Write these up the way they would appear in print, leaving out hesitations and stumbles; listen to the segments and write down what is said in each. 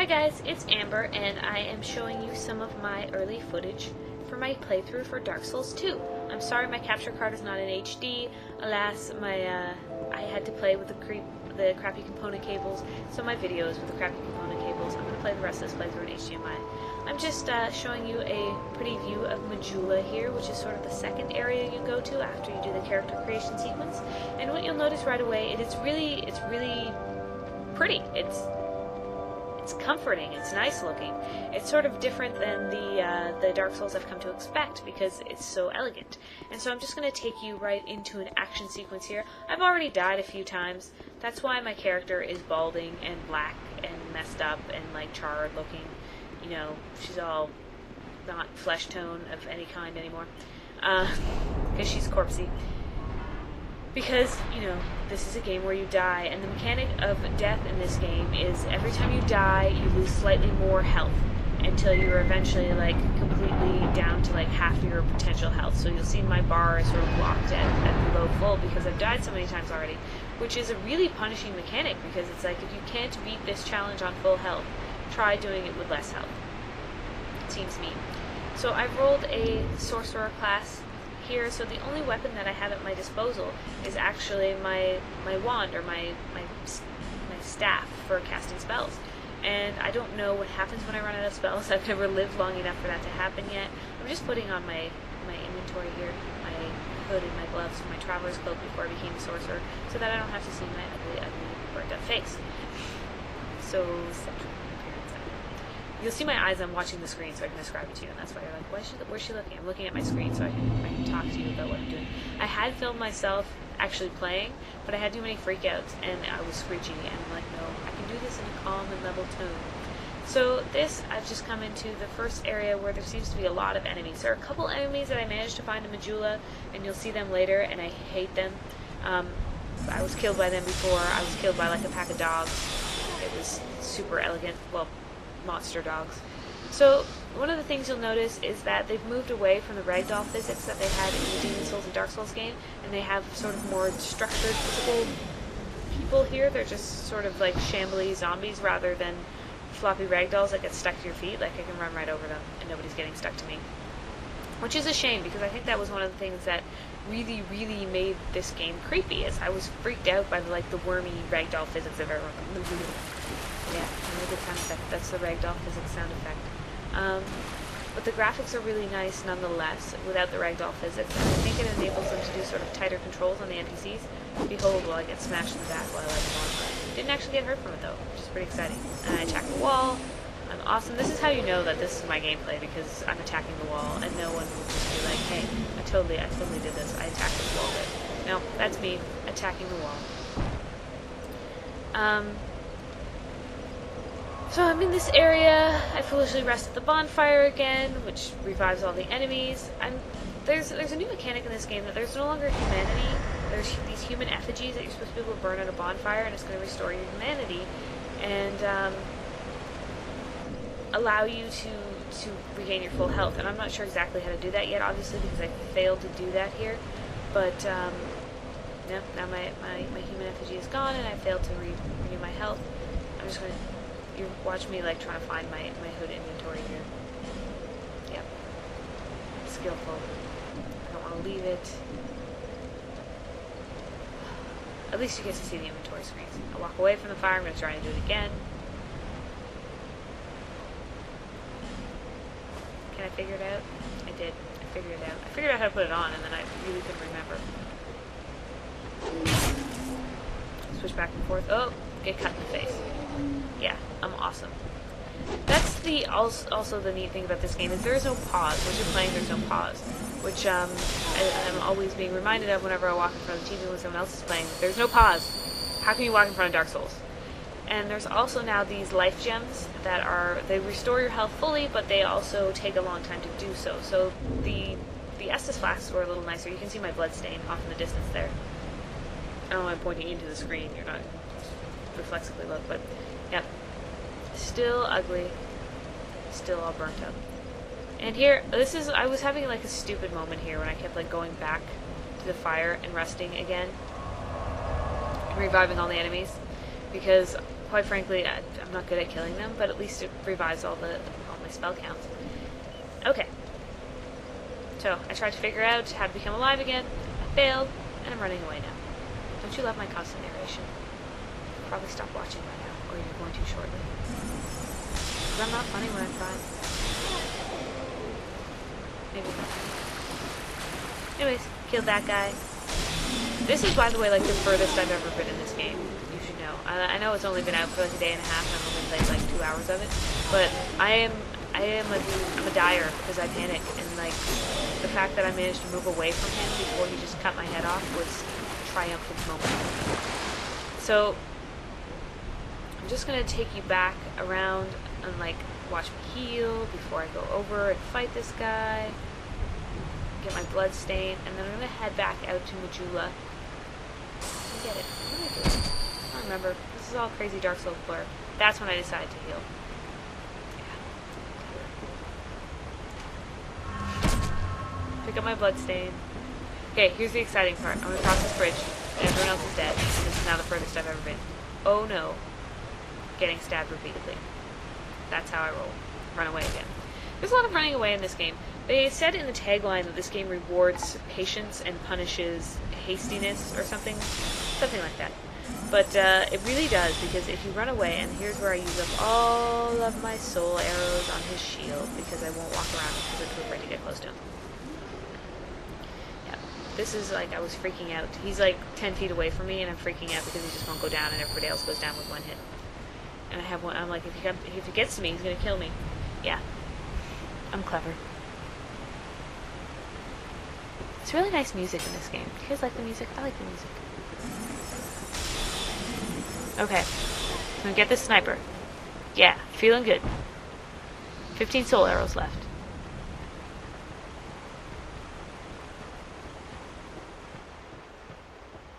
Hi guys, it's Amber, and I am showing you some of my early footage for my playthrough for Dark Souls 2. I'm sorry my capture card is not in HD. Alas, I had to play with the crappy component cables, so my videos with the crappy component cables. I'm going to play the rest of this playthrough in HDMI. I'm just showing you a pretty view of Majula here, which is sort of the second area you go to after you do the character creation sequence. And what you'll notice right away, it's really pretty. It's comforting, it's nice looking. It's sort of different than the Dark Souls I've come to expect because it's so elegant. And so I'm just going to take you right into an action sequence here. I've already died a few times. That's why my character is balding and black and messed up and like charred looking. You know, she's all not flesh tone of any kind anymore. Because she's corpsey. Because, you know, this is a game where you die, and the mechanic of death in this game is every time you die, you lose slightly more health until you're eventually, like, completely down to, like, half your potential health. So you'll see my bar is sort of locked at below full because I've died so many times already, which is a really punishing mechanic because it's like, if you can't beat this challenge on full health, try doing it with less health. Seems mean. So I've rolled a sorcerer class here, so the only weapon that I have at my disposal is actually my wand, or my staff for casting spells. And I don't know what happens when I run out of spells. I've never lived long enough for that to happen yet. I'm just putting on my inventory here, my hood and my gloves for my traveler's cloak before I became a sorcerer, so that I don't have to see my ugly, burnt up face. So you'll see my eyes. I'm watching the screen so I can describe it to you, and that's why you're like, where's she looking? I'm looking at my screen so I can talk to you about what I'm doing. I had filmed myself actually playing, but I had too many freakouts, and I was screeching, and I'm like, no, I can do this in a calm and level tone. So I've just come into the first area where there seems to be a lot of enemies. There are a couple enemies that I managed to find in Majula, and you'll see them later, and I hate them. I was killed by them before. I was killed by like a pack of dogs. It was super elegant. Well, monster dogs. So one of the things you'll notice is that they've moved away from the ragdoll physics that they had in the Demon Souls and Dark Souls game, and they have sort of more structured physical people here. They're just sort of like shambly zombies rather than floppy ragdolls that get stuck to your feet. Like, I can run right over them and nobody's getting stuck to me. Which is a shame, because I think that was one of the things that really made this game creepy, is I was freaked out by the wormy ragdoll physics of everyone. Yeah, really good sound effect. That's the ragdoll physics sound effect. But the graphics are really nice nonetheless, without the ragdoll physics, and I think it enables them to do sort of tighter controls on the NPCs. Behold, while I get smashed in the back while I light them on. Didn't actually get hurt from it though, which is pretty exciting. And I attack the wall. I'm awesome. This is how you know that this is my gameplay, because I'm attacking the wall, and no one will just be like, hey, I totally did this. I attacked this wall. No, that's me attacking the wall. So I'm in this area. I foolishly rest at the bonfire again, which revives all the enemies. There's a new mechanic in this game that there's no longer humanity. There's these human effigies that you're supposed to be able to burn at a bonfire, and it's going to restore your humanity and allow you to regain your full health. And I'm not sure exactly how to do that yet, obviously, because I failed to do that here. But no, now my human effigy is gone, and I failed to renew my health. I'm just going to watch me like trying to find my hood inventory here. Yep. Skillful. I don't want to leave it. At least you get to see the inventory screens. I walk away from the fire. I'm going to try and do it again. Can I figure it out? I did. I figured it out. I figured out how to put it on, and then I really couldn't remember. Switch back and forth. Oh, get cut in the face. Yeah, I'm awesome. That's also the neat thing about this game, is there is no pause. Once you're playing, there's no pause, which I'm always being reminded of whenever I walk in front of the TV when someone else is playing. There's no pause. How can you walk in front of Dark Souls? And there's also now these life gems that they restore your health fully, but they also take a long time to do so. So the Estus flasks were a little nicer. You can see my blood stain off in the distance there. I don't know, I'm pointing into the screen. You're not reflexively look, but yep. Still ugly. Still all burnt up. And here, I was having like a stupid moment here when I kept like going back to the fire and resting again. And reviving all the enemies. Because quite frankly, I'm I'm not good at killing them, but at least it revives all my spell counts. Okay. So, I tried to figure out how to become alive again. I failed, and I'm running away now. Don't you love my constant narration? You'll probably stop watching by now, or you're going to shortly. Because I'm not funny when I'm crying. Maybe not. Anyways, killed that guy. This is, by the way, like the furthest I've ever been in this game. You should know. I know it's only been out for like a day and a half, and I've only played like 2 hours of it. But I'm a dyer because I panic, and like the fact that I managed to move away from him before he just cut my head off was a triumphant moment for me. So I'm just gonna take you back around and like watch me heal before I go over and fight this guy. Get my blood stain, and then I'm gonna head back out to Majula. Get it. What am I doing? I don't remember. This is all crazy Dark Souls blur. That's when I decided to heal. Yeah. Pick up my blood stain. Okay, here's the exciting part. I'm gonna cross this bridge, and everyone else is dead, and this is now the furthest I've ever been. Oh no. Getting stabbed repeatedly. That's how I roll. Run away again. There's a lot of running away in this game. They said in the tagline that this game rewards patience and punishes hastiness or something like that. But it really does, because if you run away, and here's where I use up all of my soul arrows on his shield, because I won't walk around because I'm too afraid to get close to him. Yeah, this is like, I was freaking out. He's like 10 feet away from me, and I'm freaking out because he just won't go down, and everybody else goes down with one hit. And I have one, I'm like, if he gets to me, he's gonna kill me. Yeah, I'm clever. It's really nice music in this game. Do you guys like the music? I like the music. Okay. I'm gonna get this sniper. Yeah, feeling good. 15 soul arrows left.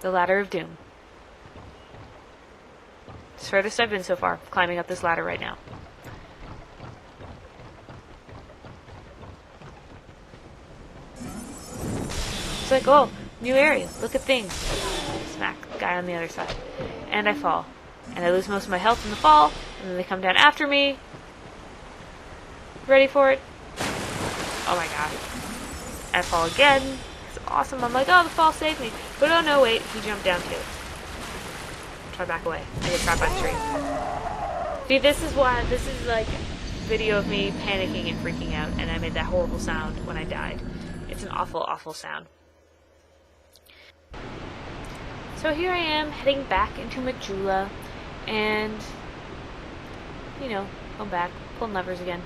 The Ladder of Doom. It's the furthest I've been so far, climbing up this ladder right now. It's like, oh, new area, look at things. Smack the guy on the other side. And I fall. And I lose most of my health in the fall, and then they come down after me. Ready for it? Oh my god. I fall again. It's awesome. I'm like, oh, the fall saved me. But oh no, wait, he jumped down too. Try back away. I get trapped by the tree. See, this is like video of me panicking and freaking out, and I made that horrible sound when I died. It's an awful, awful sound. So here I am, heading back into Majula, and, you know, I'm back, pulling levers again.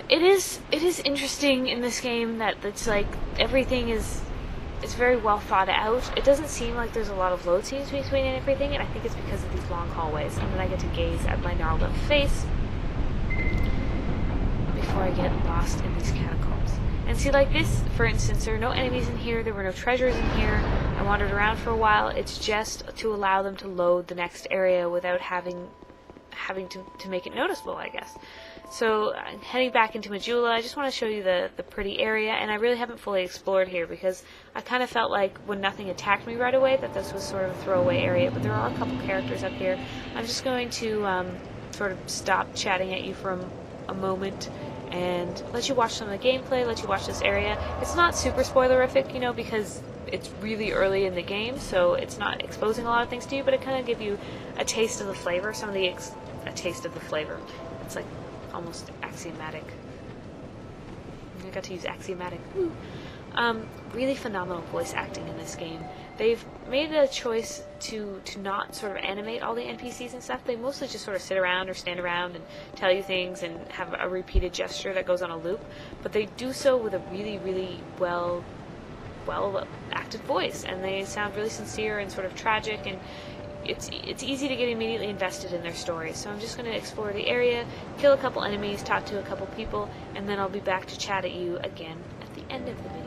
It is interesting in this game that it's like, everything is very well thought out. It doesn't seem like there's a lot of load scenes between everything, and I think it's because of these long hallways, and then I get to gaze at my gnarled up face before I get lost in these catacombs. And see, like this, for instance, there are no enemies in here, there were no treasures in here, I wandered around for a while. It's just to allow them to load the next area without having to make it noticeable, I guess. So, heading back into Majula, I just want to show you the pretty area, and I really haven't fully explored here, because I kind of felt like when nothing attacked me right away, that this was sort of a throwaway area, but there are a couple characters up here. I'm just going to sort of stop chatting at you for a moment, and let you watch some of the gameplay, let you watch this area. It's not super spoilerific, you know, because it's really early in the game, so it's not exposing a lot of things to you, but it kind of gives you a taste of the flavor, a taste of the flavor. It's like almost axiomatic. I got to use axiomatic. Really phenomenal voice acting in this game. They've made a choice to not sort of animate all the NPCs and stuff. They mostly just sort of sit around or stand around and tell you things and have a repeated gesture that goes on a loop, but they do so with a really, really well acted voice, and they sound really sincere and sort of tragic, and it's easy to get immediately invested in their stories. So I'm just going to explore the area, kill a couple enemies, talk to a couple people, and then I'll be back to chat at you again at the end of the video.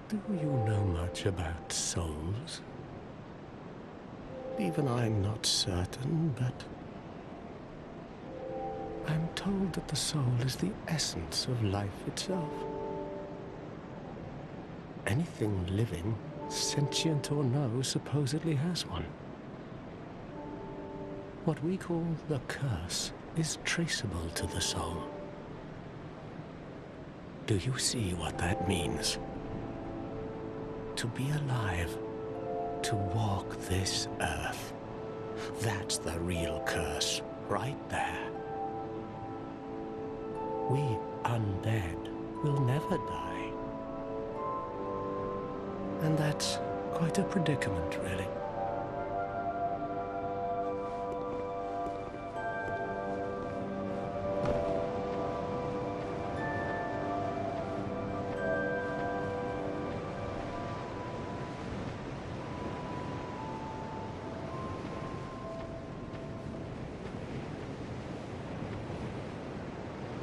Do you know much about souls? Even I'm not certain, but I'm told that the soul is the essence of life itself. Anything living, sentient or no, supposedly has one. What we call the curse is traceable to the soul. Do you see what that means? To be alive, to walk this earth. That's the real curse, right there. We undead will never die. And that's quite a predicament, really.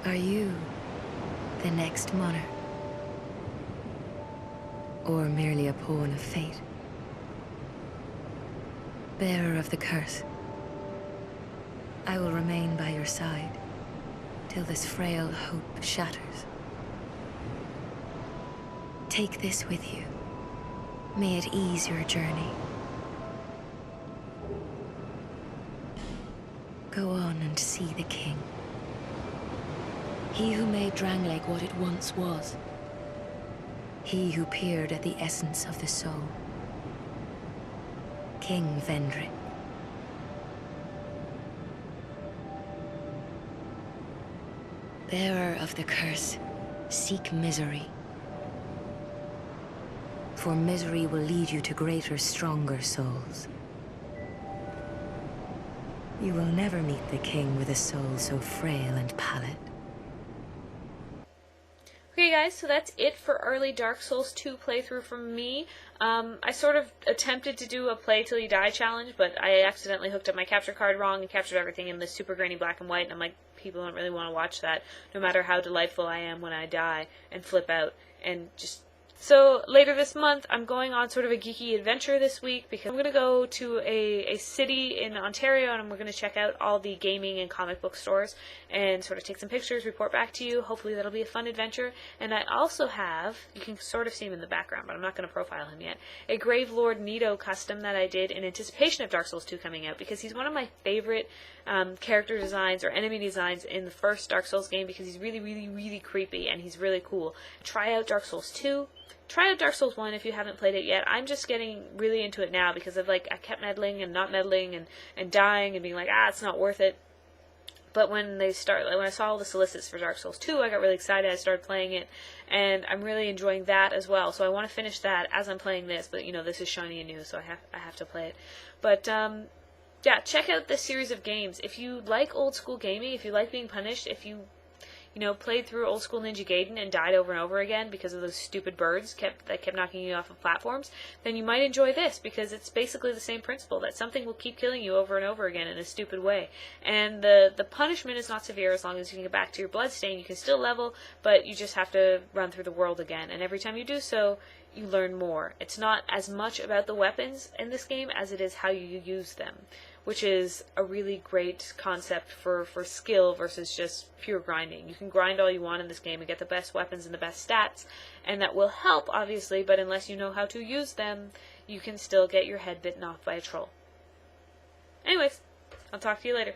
Are you the next monarch? Or merely a pawn of fate? Bearer of the curse, I will remain by your side till this frail hope shatters. Take this with you. May it ease your journey. Go on and see the king. He who made Drangleic what it once was. He who peered at the essence of the soul. King Vendrick. Bearer of the curse, seek misery. For misery will lead you to greater, stronger souls. You will never meet the king with a soul so frail and pallid. Okay guys, so that's it for early Dark Souls 2 playthrough from me. I sort of attempted to do a play till you die challenge, but I accidentally hooked up my capture card wrong and captured everything in the super grainy black and white, and I'm like, people don't really want to watch that, no matter how delightful I am when I die and flip out and just... So later this month, I'm going on sort of a geeky adventure this week because I'm going to go to a city in Ontario and we're going to check out all the gaming and comic book stores and sort of take some pictures, report back to you. Hopefully that'll be a fun adventure. And I also have, you can sort of see him in the background, but I'm not going to profile him yet, a Gravelord Nito custom that I did in anticipation of Dark Souls 2 coming out because he's one of my favorite character designs or enemy designs in the first Dark Souls game because he's really, really, really creepy and he's really cool. Try out Dark Souls 2. Try out Dark Souls 1 if you haven't played it yet. I'm just getting really into it now because of I kept meddling and not meddling and dying and being like, it's not worth it. But when I saw all the solicits for Dark Souls 2, I got really excited. I started playing it, and I'm really enjoying that as well. So I want to finish that as I'm playing this, but this is shiny and new, so I have to play it. But yeah, check out this series of games. If you like old school gaming, if you like being punished, if you played through old school Ninja Gaiden and died over and over again because of those stupid birds that kept knocking you off of platforms, then you might enjoy this because it's basically the same principle, that something will keep killing you over and over again in a stupid way. And the punishment is not severe as long as you can get back to your bloodstain. You can still level, but you just have to run through the world again. And every time you do so, you learn more. It's not as much about the weapons in this game as it is how you use them, which is a really great concept for skill versus just pure grinding. You can grind all you want in this game and get the best weapons and the best stats, and that will help, obviously, but unless you know how to use them, you can still get your head bitten off by a troll. Anyways, I'll talk to you later.